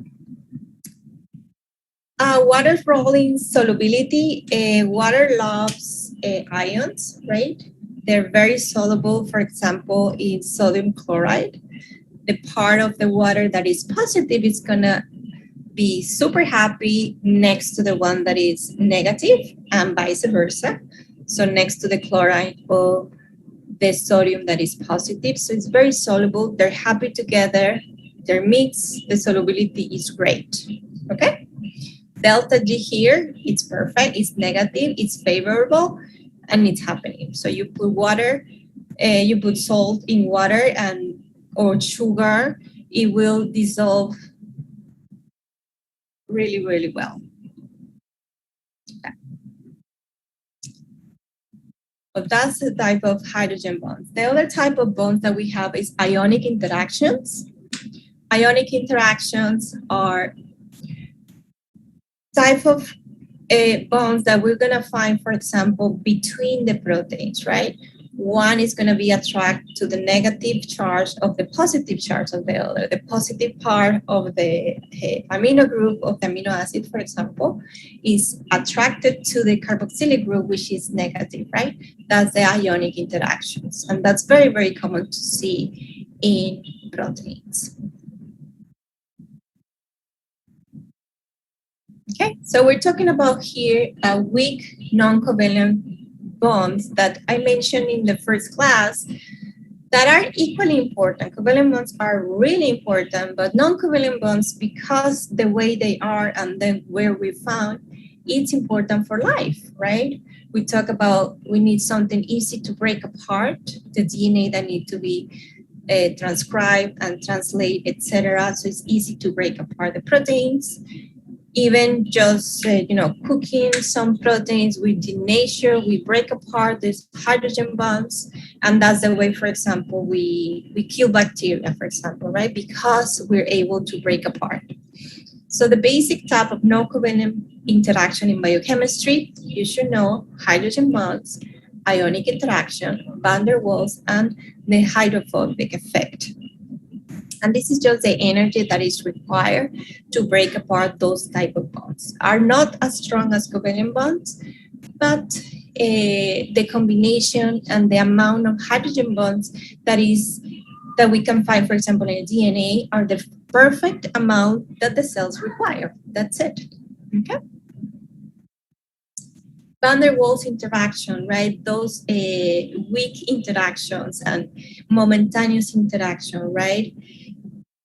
Water's role in solubility. Water loves ions, right? They're very soluble, for example, in sodium chloride. The part of the water that is positive is gonna be super happy next to the one that is negative, and vice versa. So next to the chloride or the sodium that is positive. So it's very soluble. They're happy together. their mix, the solubility is great, okay? Delta G here, it's perfect, it's negative, it's favorable, and it's happening. So you put water, you put salt in water and or sugar, it will dissolve really, really well. Okay. But that's the type of hydrogen bonds. The other type of bonds that we have is ionic interactions. Ionic interactions are type of bonds that we're gonna find, for example, between the proteins, right? One is gonna be attracted to the negative charge of the positive charge of the other. The positive part of the amino group of the amino acid, for example, is attracted to the carboxylic group, which is negative, right? That's the ionic interactions. And that's very, very common to see in proteins. Okay, so we're talking about here weak non-covalent bonds that I mentioned in the first class that are equally important. Covalent bonds are really important, but non-covalent bonds, because the way they are and then where we found, it's important for life, right? We talk about we need something easy to break apart, the DNA that need to be transcribed and translate, etc. So it's easy to break apart the proteins. Even just, cooking some proteins with denature, we break apart these hydrogen bonds. And that's the way, for example, we kill bacteria, for example, right? Because we're able to break apart. So the basic type of non-covalent interaction in biochemistry, you should know hydrogen bonds, ionic interaction, van der Waals, and the hydrophobic effect. And this is just the energy that is required to break apart those type of bonds. Are not as strong as covalent bonds, but the combination and the amount of hydrogen bonds that we can find, for example, in DNA, are the perfect amount that the cells require. That's it. Okay. Van der Waals interaction, right? Those weak interactions and momentaneous interaction, right?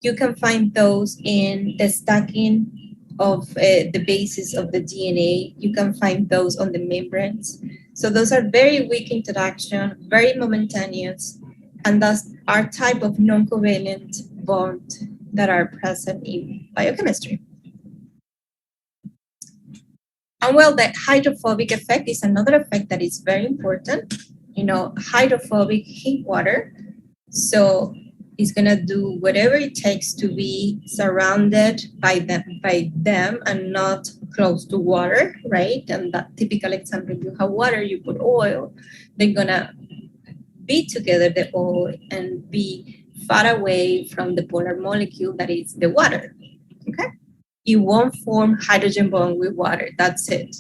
You can find those in the stacking of the bases of the DNA. You can find those on the membranes. So those are very weak interaction, very momentaneous, and thus are type of non-covalent bonds that are present in biochemistry. And well, the hydrophobic effect is another effect that is very important. Hydrophobic heat water. So it's gonna do whatever it takes to be surrounded by them and not close to water, right? And that typical example, you have water, you put oil, they're gonna be together, the oil, and be far away from the polar molecule that is the water, okay? It won't form hydrogen bond with water, that's it.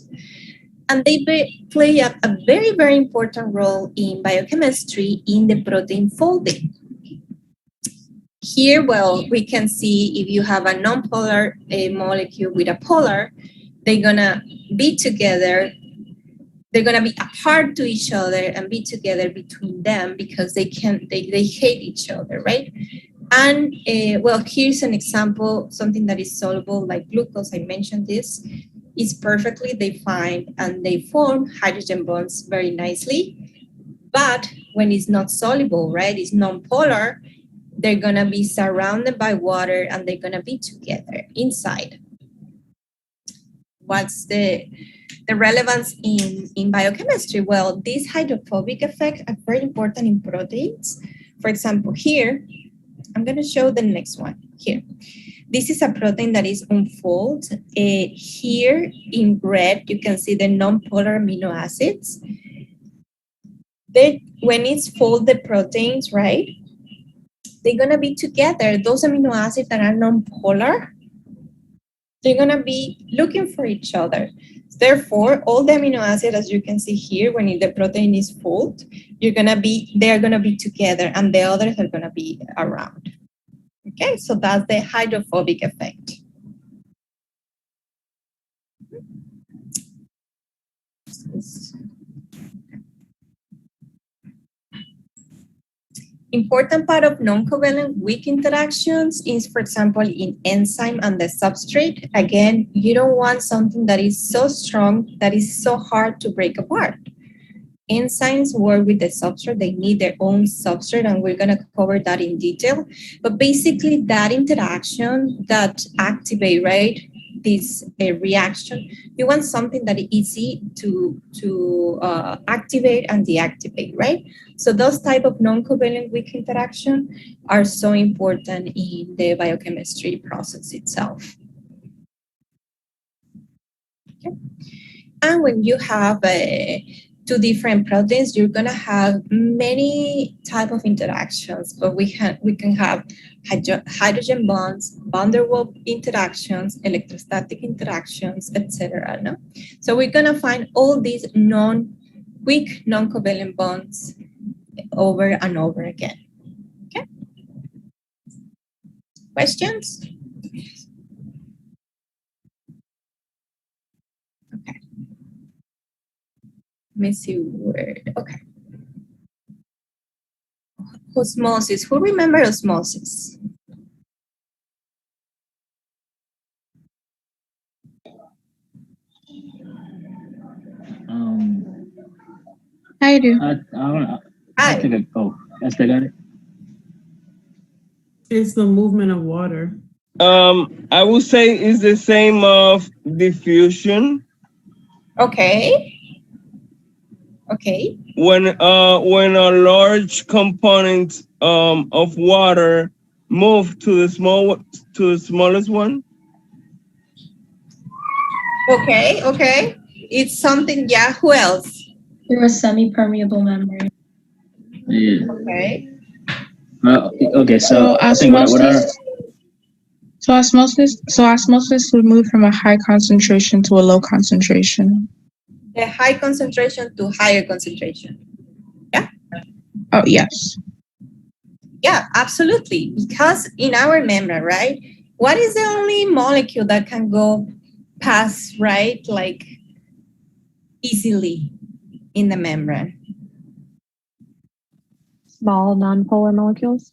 And they play a very, very important role in biochemistry in the protein folding. Here, well, we can see if you have a non-polar molecule with a polar, they're gonna be together, they're gonna be apart to each other and be together between them because they hate each other, right? And well, here's an example, something that is soluble like glucose, I mentioned this, is perfectly defined and they form hydrogen bonds very nicely. But when it's not soluble, right, it's non-polar, they're gonna be surrounded by water and they're gonna be together inside. What's the relevance in biochemistry? Well, these hydrophobic effects are very important in proteins. For example, here, I'm gonna show the next one here. This is a protein that is unfolded. Here in red, you can see the non-polar amino acids. When it's folded proteins, right, they're gonna be together. Those amino acids that are non-polar, they're gonna be looking for each other. Therefore, all the amino acids, as you can see here, when the protein is folded, they are gonna be together and the others are gonna be around. Okay, so that's the hydrophobic effect. Important part of non-covalent weak interactions is, for example, in enzyme and the substrate. Again, you don't want something that is so strong, that is so hard to break apart. Enzymes work with the substrate, they need their own substrate, and we're gonna cover that in detail. But basically that interaction that activate, right, this reaction, you want something that is easy to activate and deactivate, right? So those type of non-covalent weak interaction are so important in the biochemistry process itself. Okay. And when you have two different proteins, you're gonna have many type of interactions, but we can have hydrogen bonds, van der Waals interactions, electrostatic interactions, etc. No? So we're gonna find all these weak non-covalent bonds over and over again. Okay. Questions? Okay. Let me see where. Okay. Osmosis. Who remember osmosis? I do. I think I go. Yes, I got it. It's the movement of water. I would say it's the same of diffusion. Okay. Okay. When a large component of water move to the smallest one. Okay. Okay. It's something. Yeah. Who else? Through a semi-permeable membrane. Yeah. Okay. Okay. So I think osmosis would move from a high concentration to a low concentration. The high concentration to higher concentration. Yeah. Oh, yes. Yeah, absolutely. Because in our membrane, right, what is the only molecule that can go past, right, like easily in the membrane? Small nonpolar molecules.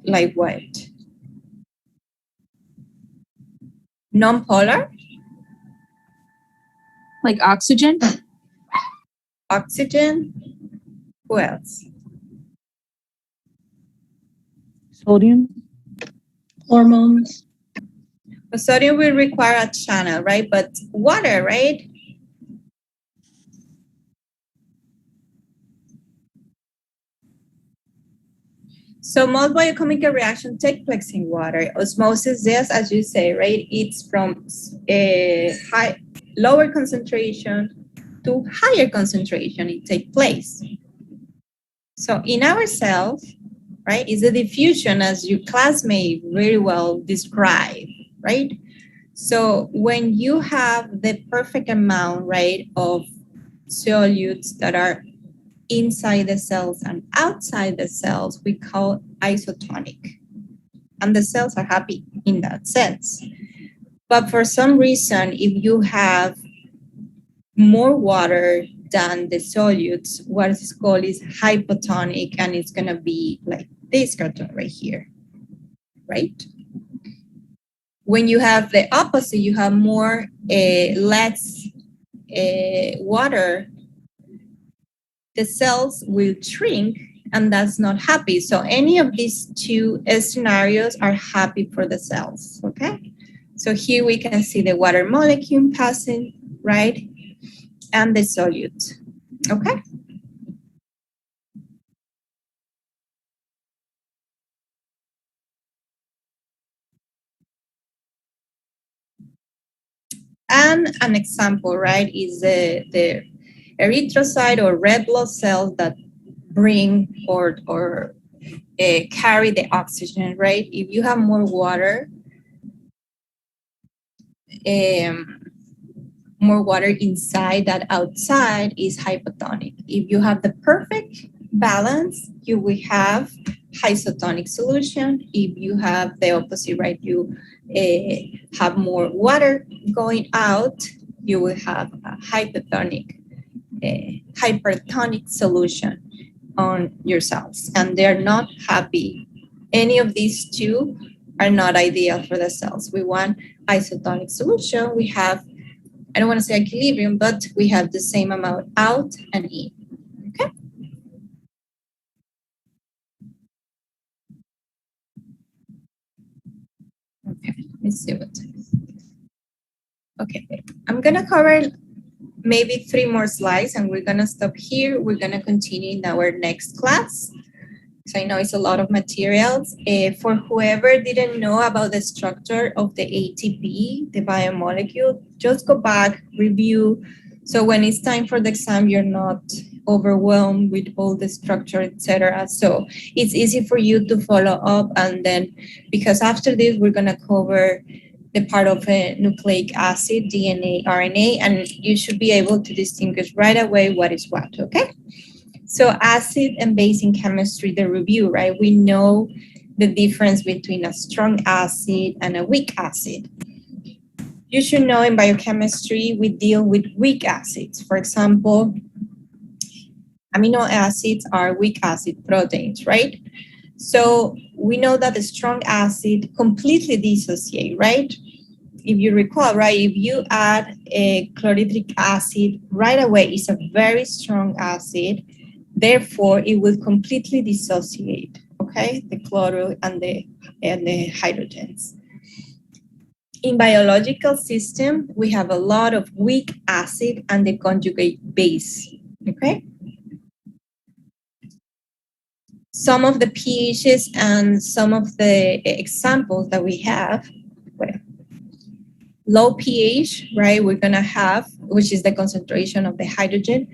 Like what? Nonpolar? Like oxygen? Oxygen? Who else? Sodium? Hormones. But sodium will require a channel, right? But water, right? So most biochemical reactions take place in water. Osmosis, yes, as you say, right? It's from a lower concentration to higher concentration. It takes place. So in our cells, right, is a diffusion, as your classmate very well described, right? So when you have the perfect amount, right, of solutes that are inside the cells and outside the cells, we call isotonic. And the cells are happy in that sense. But for some reason, if you have more water than the solutes, what is called is hypotonic, and it's gonna be like this cartoon right here, right? When you have the opposite, you have more, less water, the cells will shrink, and that's not happy. So any of these two scenarios are happy for the cells, okay? So here we can see the water molecule passing, right? And the solute, okay? And an example, right, is the erythrocyte or red blood cells that bring or carry the oxygen, right? If you have more water inside than outside is hypotonic. If you have the perfect balance, you will have isotonic solution. If you have the opposite, right, you have more water going out, you will have a hypertonic solution. on your cells, and they're not happy. Any of these two are not ideal for the cells. We want isotonic solution. We have, I don't want to say equilibrium, but we have the same amount out and in. Okay. Okay, let's see what. Okay, I'm gonna cover maybe 3 more slides and we're gonna stop here. We're gonna continue in our next class. So I know it's a lot of materials. For whoever didn't know about the structure of the ATP, the biomolecule, just go back, review. So when it's time for the exam, you're not overwhelmed with all the structure, etc. So it's easy for you to follow up. And then, because after this, we're gonna cover the part of a nucleic acid, DNA, RNA, and you should be able to distinguish right away what is what, okay? So acid and base in chemistry, the review, right? We know the difference between a strong acid and a weak acid. You should know in biochemistry, we deal with weak acids. For example, amino acids are weak acid proteins, right? So we know that the strong acid completely dissociate, right? If you recall, right, if you add a chlorhydric acid right away, it's a very strong acid. Therefore, it will completely dissociate, okay, the chloride and the hydrogens. In biological system, we have a lot of weak acid and the conjugate base, okay? Some of the pHs and some of the examples that we have, well, low pH, right, we're gonna have, which is the concentration of the hydrogen.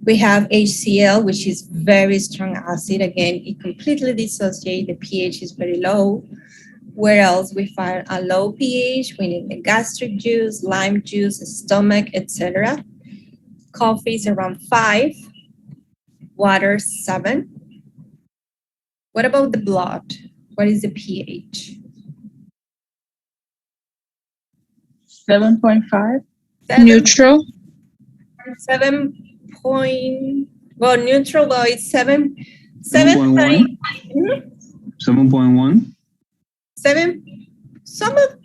We have HCl, which is very strong acid. Again, it completely dissociates. The pH is very low. Where else we find a low pH? We need the gastric juice, lime juice, stomach, etc. Coffee is around 5. Water 7. What about the blood? What is the pH? 7.5. Neutral. 7 point, well, neutral, well, it's 7. 7.1. 7.1. 7. Some of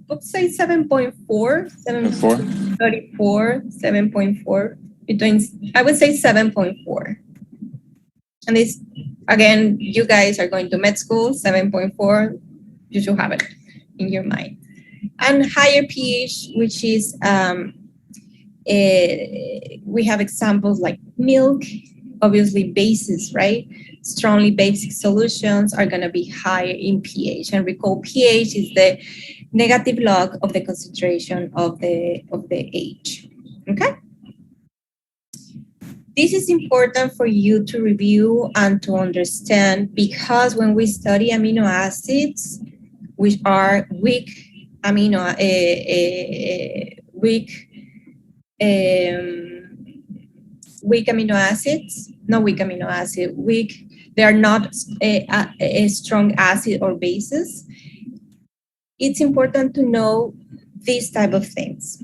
books say 7.4, 7.34, 7.4. Between, I would say 7.4. And this, again, you guys are going to med school, 7.4. You should have it in your mind. And higher pH, which is we have examples like milk, obviously bases, right? Strongly basic solutions are going to be higher in pH. And recall, pH is the negative log of the concentration of the H. Okay? This is important for you to review and to understand, because when we study amino acids, which are weak amino acids, they are not a strong acid or bases. It's important to know these type of things.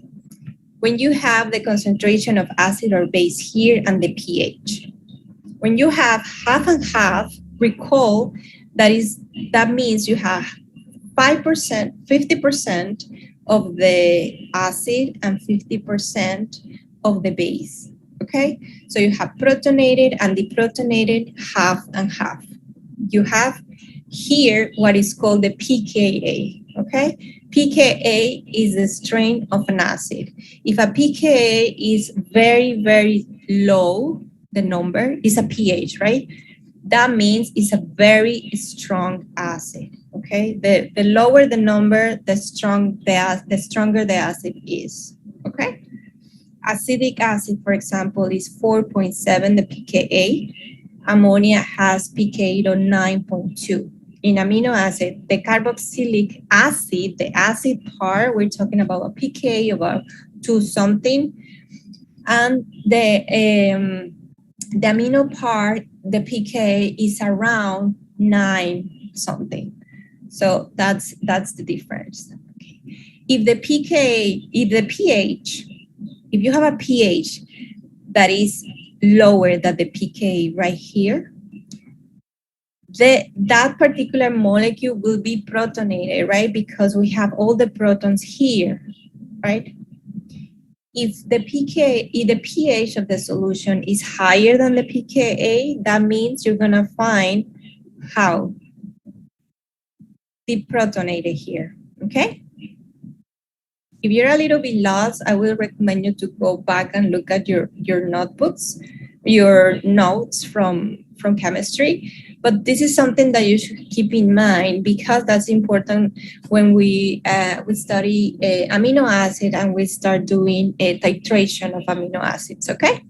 When you have the concentration of acid or base here and the pH, when you have half and half, recall that means you have 5%, 50% of the acid and 50% of the base, okay? So you have protonated and deprotonated, half and half. You have here what is called the pKa, okay? pKa is the strength of an acid. If a pKa is very, very low, the number is a pH, right? That means it's a very strong acid, okay? The lower the number, the stronger the acid is, okay? Acetic acid, for example, is 4.7, the pKa. Ammonia has pKa of 9.2. In amino acid, the carboxylic acid, the acid part, we're talking about a pKa of about 2 something. And the amino part, the pKa is around 9 something. So that's the difference. Okay. If you have a pH that is lower than the pKa right here, that particular molecule will be protonated, right? Because we have all the protons here, right? If the pH of the solution is higher than the pKa, that means you're gonna find how deprotonated here, okay? If you're a little bit lost, I will recommend you to go back and look at your notebooks, your notes from chemistry. But this is something that you should keep in mind because that's important when we study amino acid and we start doing a titration of amino acids, okay?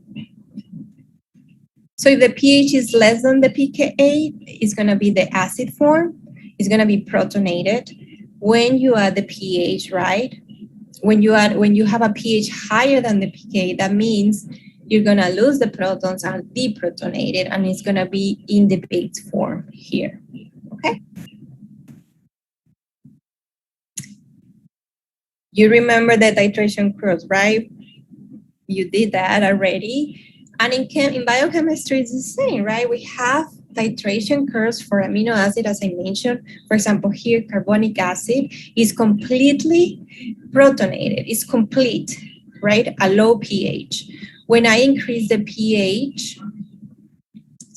So if the pH is less than the pKa, it's gonna be the acid form. It's gonna be protonated. When you add the pH, right? When you have a pH higher than the pKa, that means you're gonna lose the protons and deprotonate it, and it's gonna be in the base form here, okay? You remember the titration curves, right? You did that already. And in biochemistry, it's the same, right? We have titration curves for amino acid, as I mentioned. For example, here, carbonic acid is completely protonated. It's complete, right? A low pH. When I increase the pH,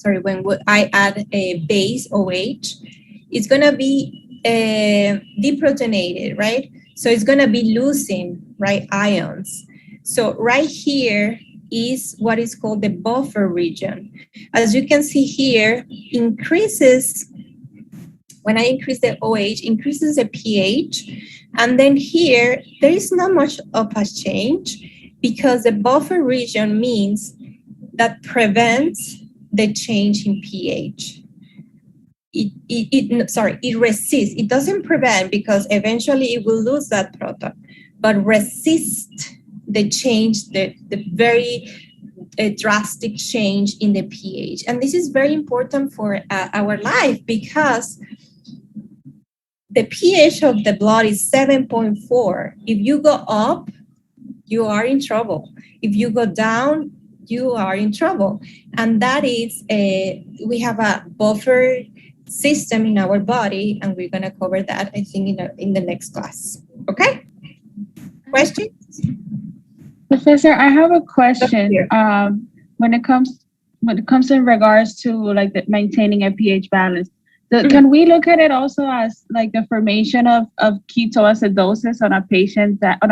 when I add a base OH, it's gonna be deprotonated, right? So it's gonna be losing, right, ions. So right here is what is called the buffer region. As you can see here, when I increase the OH, increases the pH. And then here, there is not much of a change because the buffer region means that prevents the change in pH. It resists. It doesn't prevent because eventually it will lose that proton, but resists the change, the very drastic change in the pH. And this is very important for our life because the pH of the blood is 7.4. If you go up, you are in trouble. If you go down, you are in trouble. And that is, we have a buffer system in our body, and we're gonna cover that, I think, in the next class. Okay? Questions? Professor, I have a question. When it comes in regards to like the maintaining a pH balance, can we look at it also as like the formation of ketoacidosis on a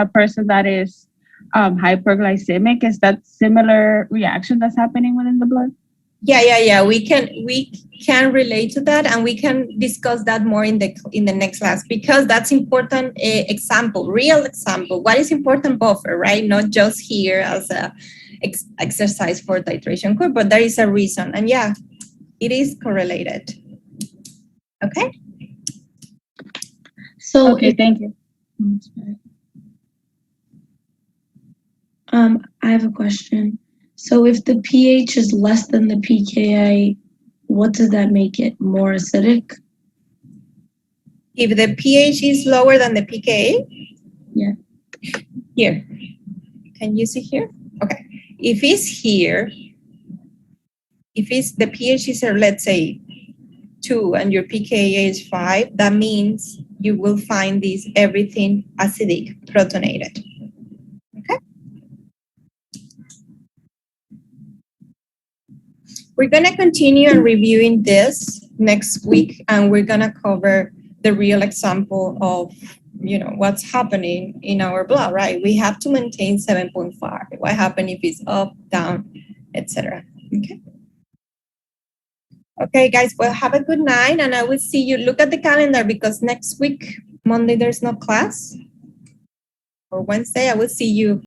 person that is hyperglycemic? Is that similar reaction that's happening within the blood? Yeah. We can relate to that, and we can discuss that more in the next class because that's important example, real example. What is important buffer, right? Not just here as a exercise for titration curve, but there is a reason, and yeah, it is correlated. Okay. So okay, thank you. I have a question. So if the pH is less than the pKa, what does that make it? More acidic? If the pH is lower than the pKa? Yeah. Here. Can you see here? Okay. If it's here, the pH is, let's say, 2 and your pKa is 5, that means you will find everything acidic, protonated. Okay? We're going to continue on reviewing this next week, and we're going to cover the real example of, what's happening in our blood, right? We have to maintain 7.5. What happens if it's up, down, etc. Okay? Okay, guys, well, have a good night, and I will see you. Look at the calendar because next week, Monday, there's no class. Or Wednesday, I will see you